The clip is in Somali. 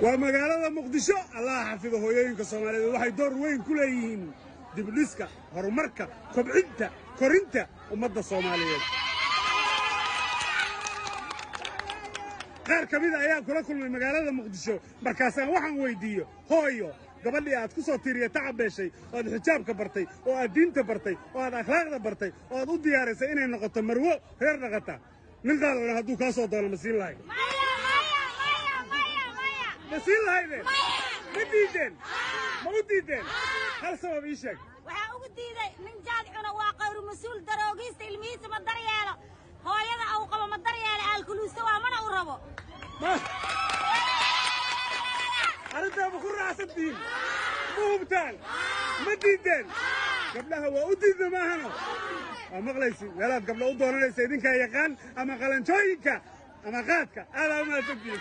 ومقالة مقدشو الله حفظه هويوينك الصوماليين waxay door weyn ku leeyihiin dibdhiska horumarka kobcinta korinta ummadda Soomaaliyeed qaar kamid ah ayaa kula kulmay magaalada Muqdisho markaasaan waxaan weydiiyo hooyo gabadhii aad ku soo tiiriyay tacabeeshay oo xijaabka bartay oo aad diinta bartay oo aad akhlaaqda bartay oo aad u diyaarisay inay noqoto marwo reer dhaqata nin qaal hadduu ka soo doono masiin lahay masiin lahay مديدين موديدين هل سبب إيشك؟ وها أوديدين من جادعنا واقع مسؤول دروغيس تلميذ ما درياله هو يدا أو قبل ما درياله الكل سوا من أقربه ما أنت بخور راس الدين مو بتال مديدين قبلها وأوديد ما هنا أما غليسي لا قبل أودونا لسيدين كيقان أما قلنشوينك أما قادك هذا ما تدين